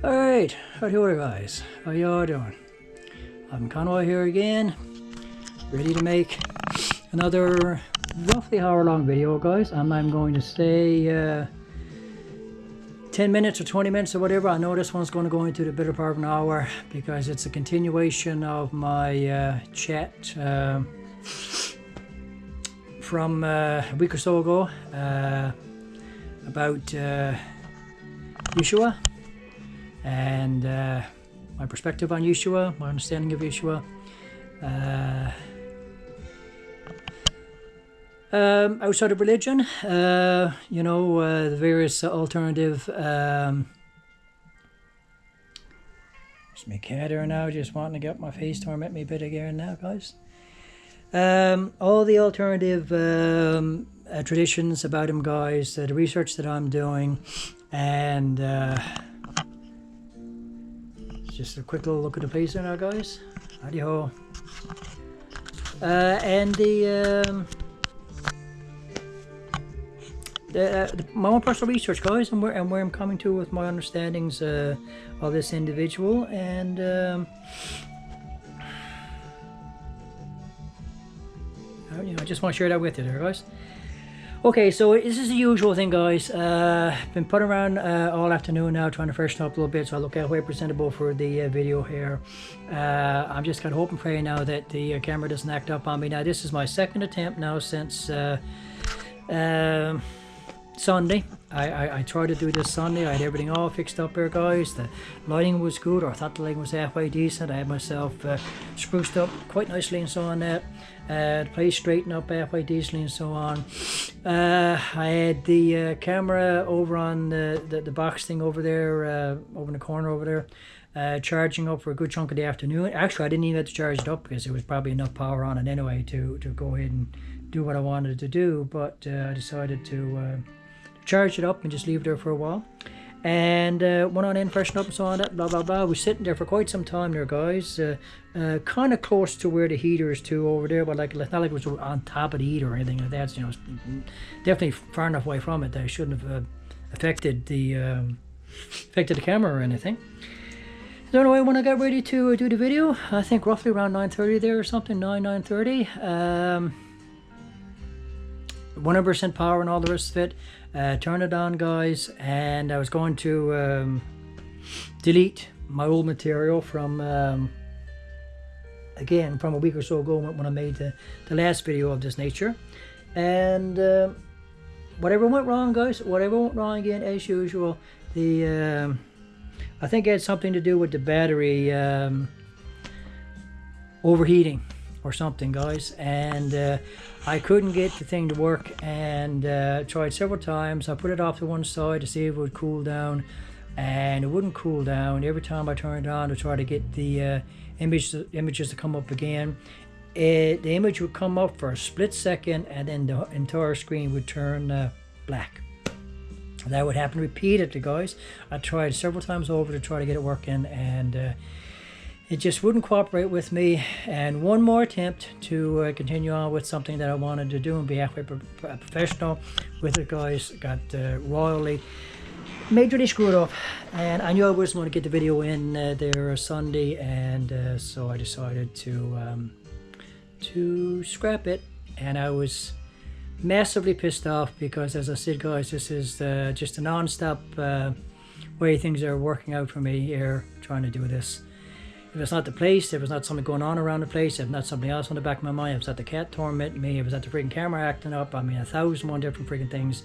Alright, howdy guys, how y'all doing? I'm Conway here again, ready to make another roughly hour-long video, guys. I'm not going to say 10 minutes or 20 minutes or whatever. I know this one's going to go into the better part of an hour because it's a continuation of my chat from a week or so ago about YESHUA and my perspective on YESHUA, my understanding of YESHUA, outside of religion, you know, the various alternative, there's my cat here now, just wanting to get my face torment me a bit again now, guys. All the alternative traditions about him, guys, the research that I'm doing, and just a quick little look at the place there now, guys. Howdy ho. And my own personal research, guys, and where I'm coming to with my understandings of this individual, and you know, I just want to share that with you there, guys. Okay, so this is the usual thing, guys. Been putting around all afternoon now, trying to freshen up a little bit, so I look halfway presentable for the video here. I'm just kind of hoping, praying now that the camera doesn't act up on me. Now, this is my second attempt now since Sunday. I tried to do this Sunday. I had everything all fixed up here, guys. The lighting was good, or I thought the lighting was halfway decent. I had myself spruced up quite nicely and so on that. The place straightened up halfway decently and so on. I had the camera over on the box thing over there, over in the corner over there, charging up for a good chunk of the afternoon. Actually, I didn't even have to charge it up because there was probably enough power on it anyway to go ahead and do what I wanted to do, but I decided to charge it up and just leave it there for a while, and went on in, freshen up and so on, that blah blah blah. I was sitting there for quite some time there, guys, kind of close to where the heater is too over there, but like not like it was on top of the heater or anything like that, you know, definitely far enough away from it that it shouldn't have affected the camera or anything. So anyway, when I got ready to do the video, I think roughly around 9:30 there or something, 9:30, 100% power and all the rest of it. Turn it on, guys, and I was going to delete my old material from again from a week or so ago when I made the last video of this nature, and whatever went wrong, guys, whatever went wrong again as usual. The I think it had something to do with the battery overheating or something, guys, and I couldn't get the thing to work, and tried several times. I put it off to one side to see if it would cool down, and it wouldn't cool down. Every time I turned it on to try to get the images to come up again, the image would come up for a split second, and then the entire screen would turn black. That would happen repeatedly, guys. I tried several times over to try to get it working, and it just wouldn't cooperate with me. And one more attempt to continue on with something that I wanted to do and be halfway professional with it, guys, got royally majorly screwed up, and I knew I wasn't going to get the video in there Sunday, and so I decided to scrap it. And I was massively pissed off because, as I said, guys, this is just a non-stop way things are working out for me here trying to do this. If it's not the place, if it's not something going on around the place, if it's not something else on the back of my mind, if it's not the cat tormenting me, if it's not the freaking camera acting up, I mean 1,001 different freaking things.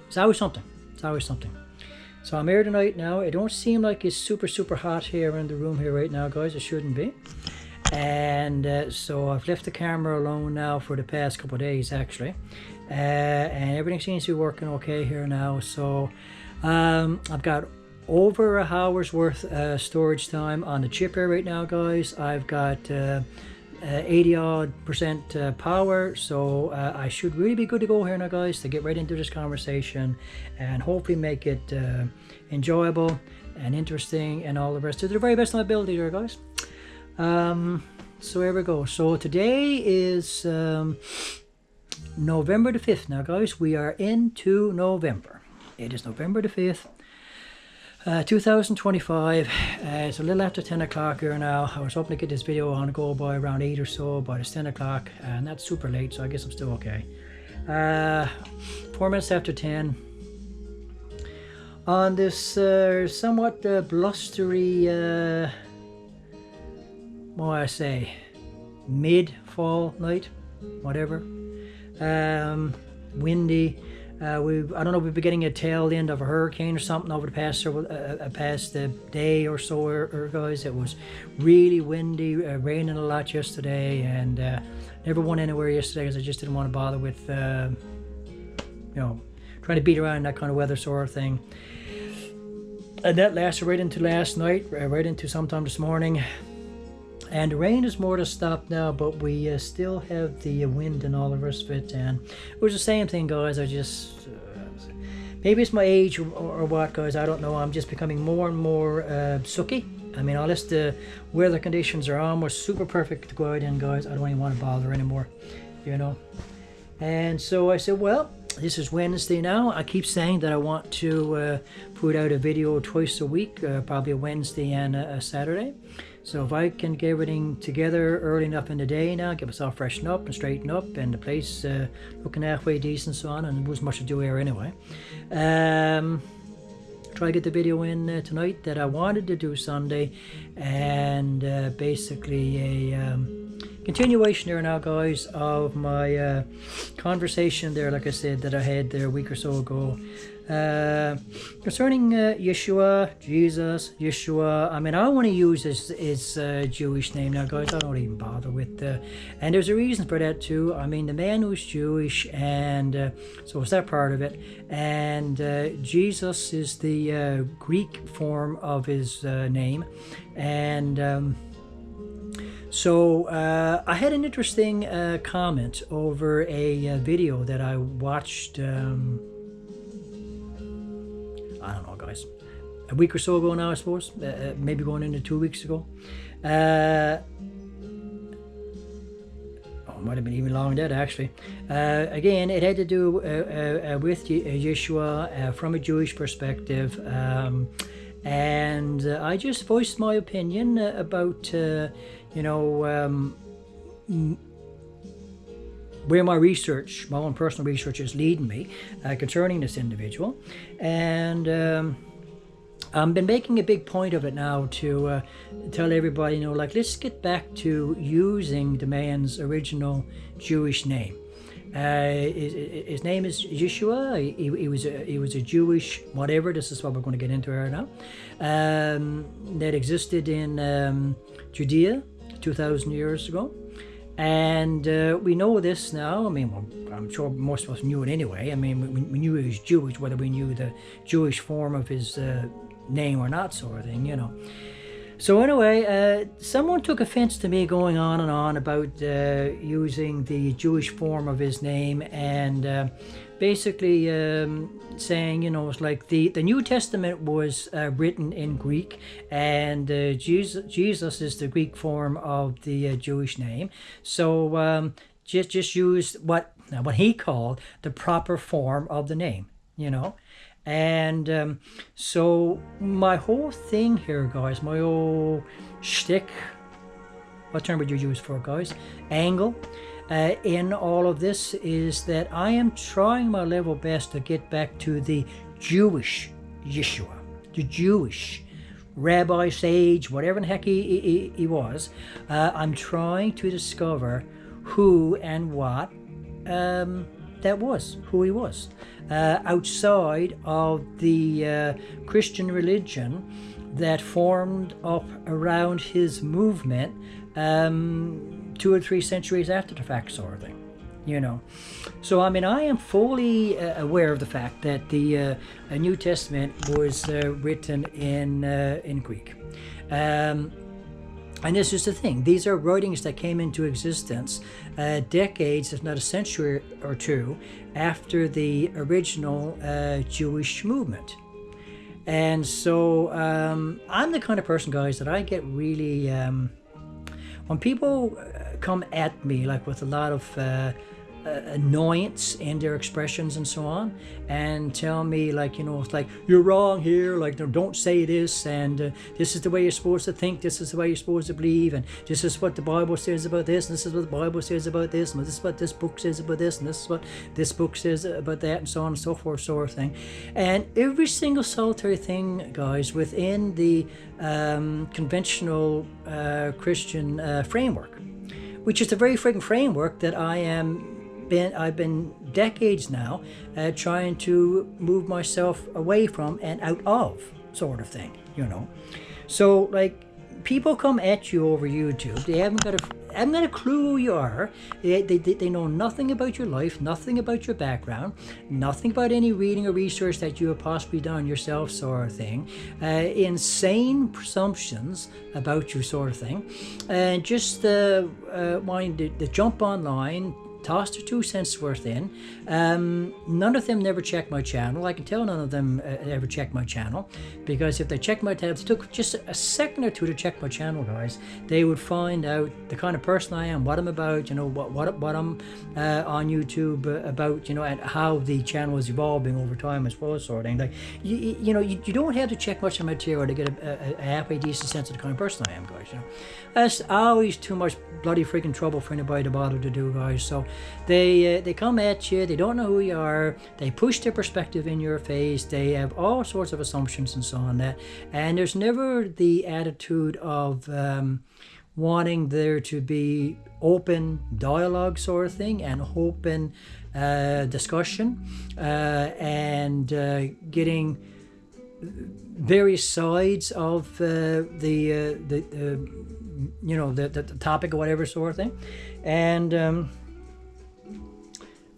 It's always something. It's always something. So I'm here tonight now. It don't seem like it's super hot here in the room here right now, guys. It shouldn't be. And so I've left the camera alone now for the past couple of days, actually. And everything seems to be working okay here now. So I've got over a hour's worth storage time on the chip here right now, guys. I've got 80% power, so I should really be good to go here now, guys, to get right into this conversation and hopefully make it enjoyable and interesting and all the rest to the very best of my ability there, guys. So here we go. So today is November the 5th now, guys. We are into November. It is November the 5th. 2025, it's a little after 10 o'clock here now. I was hoping to get this video on go by around 8 or so, but it's 10 o'clock and that's super late, so I guess I'm still okay. 4 minutes after 10 on this somewhat blustery, what do I say, mid-fall night, whatever, windy. I don't know, we've been getting a tail end of a hurricane or something over the past day or so, or guys. It was really windy, raining a lot yesterday, and never went anywhere yesterday because I just didn't want to bother with, you know, trying to beat around that kind of weather sort of thing. And that lasted right into last night, right into sometime this morning. And the rain is more to stop now, but we still have the wind and all the rest of it. And it was the same thing, guys. I just, maybe it's my age or what, guys. I don't know. I'm just becoming more and more sucky. I mean, unless the weather conditions are almost super perfect to go out in, guys, I don't even want to bother anymore, you know. And so I said, well, this is Wednesday now. I keep saying that I want to put out a video twice a week, probably a Wednesday and a Saturday. So if I can get everything together early enough in the day now, get myself freshened up and straightened up, and the place looking halfway decent, so on, and there wasn't much to do here anyway. Try to get the video in tonight that I wanted to do Sunday, and basically a continuation there now, guys, of my conversation there, like I said, that I had there a week or so ago, concerning Yeshua, Jesus, Yeshua. I mean, I want to use his Jewish name now, guys. I don't even bother with and there's a reason for that too. I mean, the man was Jewish, and so it's that part of it. And Jesus is the Greek form of his name, and so I had an interesting comment over a video that I watched, I don't know, guys, a week or so ago now, I suppose, maybe going into 2 weeks ago. Oh, it might have been even longer than that, actually. Again, it had to do with Yeshua from a Jewish perspective. And I just voiced my opinion about, you know, where my research, my own personal research, is leading me concerning this individual. And I've been making a big point of it now to tell everybody, you know, like, let's get back to using the man's original Jewish name. His name is Yeshua. He was a Jewish whatever. This is what we're going to get into right now. That existed in Judea 2,000 years ago, and we know this now. I mean, well, I'm sure most of us knew it anyway. I mean, we knew he was Jewish, whether we knew the Jewish form of his name or not, sort of thing, you know. So anyway, someone took offense to me going on and on about using the Jewish form of his name, and basically saying, you know, it's like the New Testament was written in Greek, and Jesus is the Greek form of the Jewish name. So just use what he called the proper form of the name, you know. And so my whole thing here, guys, my whole shtick, what term would you use for it, guys? Angle in all of this is that I am trying my level best to get back to the Jewish Yeshua, the Jewish rabbi, sage, whatever the heck he was. I'm trying to discover who and what that was, who he was. Outside of the Christian religion that formed up around his movement 2 or 3 centuries after the fact, sort of thing, you know. So I mean, I am fully aware of the fact that the New Testament was written in Greek. And this is the thing, these are writings that came into existence decades, if not a century or two, after the original Jewish movement. And so I'm the kind of person, guys, that I get really, when people come at me like with a lot of annoyance in their expressions and so on, and tell me, like, you know, it's like, you're wrong here, like, no, don't say this, and this is the way you're supposed to think, this is the way you're supposed to believe, and this is what the Bible says about this, and this is what the Bible says about this, and this is what this book says about this, and this is what this book says about that, and so on and so forth, sort of thing. And every single solitary thing, guys, within the conventional Christian framework, which is the very freaking framework that I've been decades now trying to move myself away from and out of, sort of thing, you know. So, like, people come at you over YouTube. They haven't got a clue who you are. They know nothing about your life, nothing about your background, nothing about any reading or research that you have possibly done yourself, sort of thing. Insane presumptions about you, sort of thing. And just wanting to jump online, toss their 2 cents worth in. None of them never check my channel. I can tell none of them ever check my channel, because if they check my tabs, it took just a second or two to check my channel, guys, they would find out the kind of person I am, what I'm about, you know, what I'm on YouTube about, you know, and how the channel is evolving over time as well, sort of thing. Like, you know, you don't have to check much of my material to get a halfway decent sense of the kind of person I am, guys, you know. That's always too much bloody freaking trouble for anybody to bother to do, guys. So they come at you, they don't know who you are, they push their perspective in your face, they have all sorts of assumptions and so on that, and there's never the attitude of wanting there to be open dialogue, sort of thing, and open discussion, and getting various sides of the you know, the topic or whatever, sort of thing. And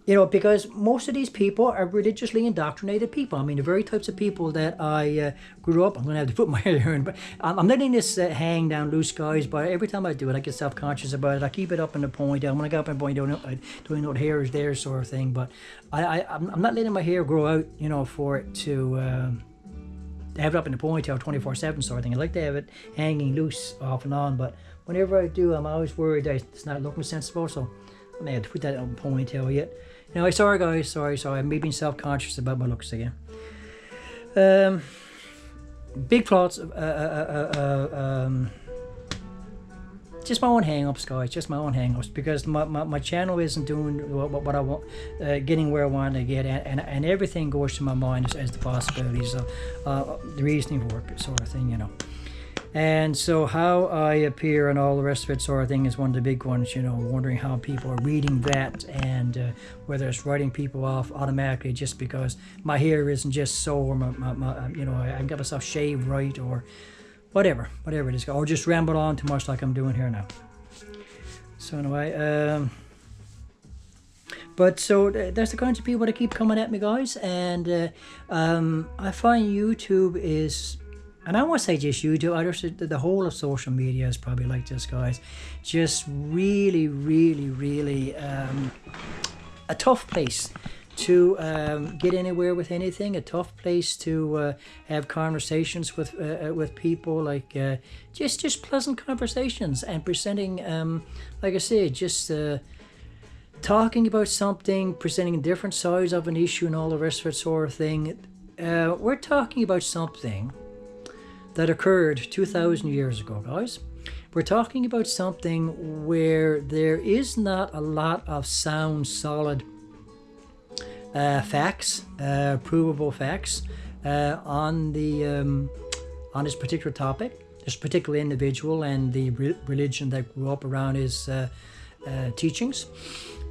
you know, because most of these people are religiously indoctrinated people. I mean, the very types of people that I grew up. I'm going to have to put my hair in, but I'm letting this hang down loose, guys. But every time I do it, I get self-conscious about it. I keep it up in the ponytail. When I get up in the ponytail, I don't know what hair is there, sort of thing. But I'm not letting my hair grow out, you know, for it to have it up in the ponytail 24/7, sort of thing. I like to have it hanging loose off and on, but whenever I do, I'm always worried that it's not looking sensible, so I may have to put that on the ponytail yet. Anyway, sorry guys, sorry, I'm being self-conscious about my looks again. Big thoughts, just my own hang-ups, guys, just my own hang-ups, because my channel isn't doing what I want, getting where I want to get, and everything goes to my mind as the possibilities of the reasoning for it, sort of thing, you know. And so how I appear and all the rest of it, sort of thing, is one of the big ones, you know, wondering how people are reading that, and whether it's writing people off automatically just because my hair isn't just so, or my you know, I got myself shaved right, or whatever it is, or just ramble on too much like I'm doing here now. So anyway, but so that's the kinds of people that keep coming at me, guys, and I find YouTube is, and I won't say just YouTube, I just, the whole of social media is probably like this, guys, just really a tough place to get anywhere with anything, a tough place to have conversations with people, like just pleasant conversations, and presenting, like I said, just talking about something, presenting different sides of an issue and all the rest of it, sort of thing. We're talking about something that occurred 2,000 years ago, guys. We're talking about something where there is not a lot of sound, solid facts, provable facts on this particular topic, this particular individual and the religion that grew up around his teachings.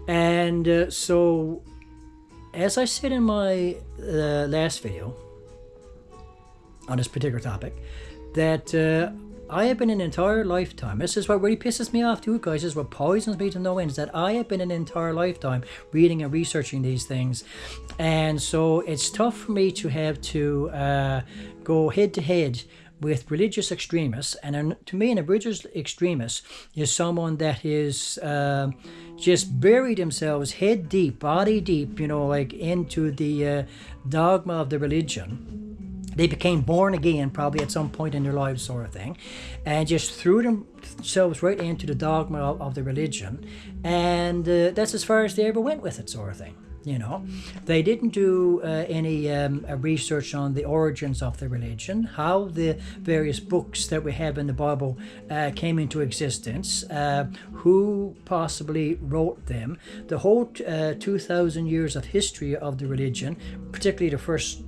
And so, as I said in my last video on this particular topic, that I have been an entire lifetime, this is what really pisses me off too, guys, this is what poisons me to no end, is that I have been an entire lifetime reading and researching these things, and so it's tough for me to have to go head to head with religious extremists. And to me, an religious extremist is someone that is just buried themselves head deep, body deep, you know, like into the dogma of the religion, they became born again probably at some point in their lives, sort of thing, and just threw themselves right into the dogma of the religion, and that's as far as they ever went with it, sort of thing. You know, they didn't do any research on the origins of the religion, how the various books that we have in the Bible came into existence, who possibly wrote them, the whole 2,000 years of history of the religion, particularly the first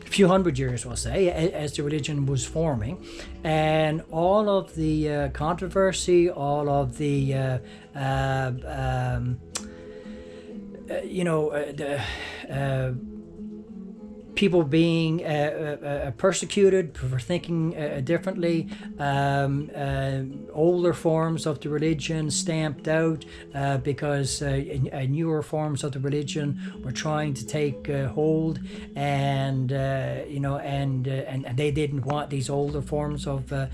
few hundred years, we'll say, as the religion was forming, and all of the controversy, all of the people being persecuted for thinking differently, older forms of the religion stamped out because newer forms of the religion were trying to take hold, and they didn't want these older forms of the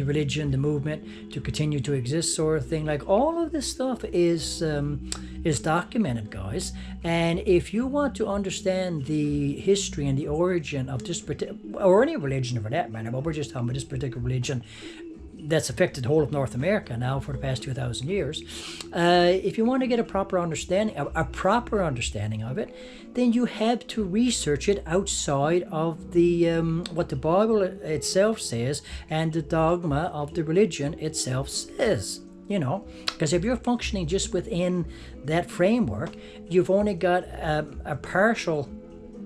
religion, the movement, to continue to exist, sort of thing. Like, all of this stuff is documented, guys. And if you want to understand the history and the origin of this particular, or any religion for that matter, but we're just talking about this particular religion that's affected the whole of North America now for the past 2,000 years, if you want to get a proper understanding of it, then you have to research it outside of the what the Bible itself says and the dogma of the religion itself says. You know, because if you're functioning just within that framework, you've only got a partial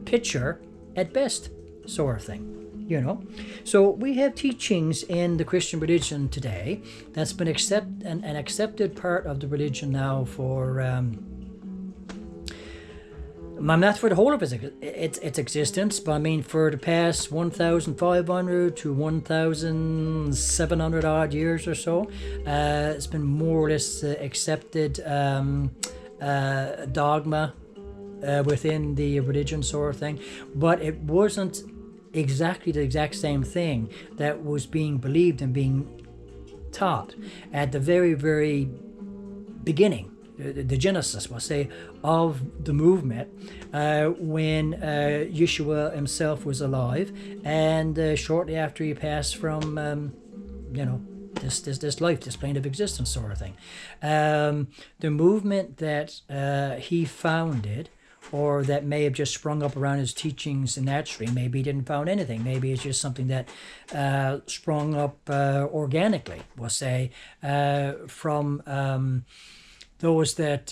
picture at best, sort of thing, you know. So we have teachings in the Christian religion today that's been an accepted part of the religion now for not for the whole of its existence, but I mean for the past 1,500 to 1,700 odd years or so. It's been more or less accepted dogma within the religion, sort of thing. But it wasn't exactly the exact same thing that was being believed and being taught at the very, very beginning. The genesis, we'll say, of the movement when YESHUA himself was alive, and shortly after he passed from, this life, this plane of existence, sort of thing. The movement that he founded, or that may have just sprung up around his teachings naturally. Maybe he didn't found anything. Maybe it's just something that sprung up organically, we'll say, from those that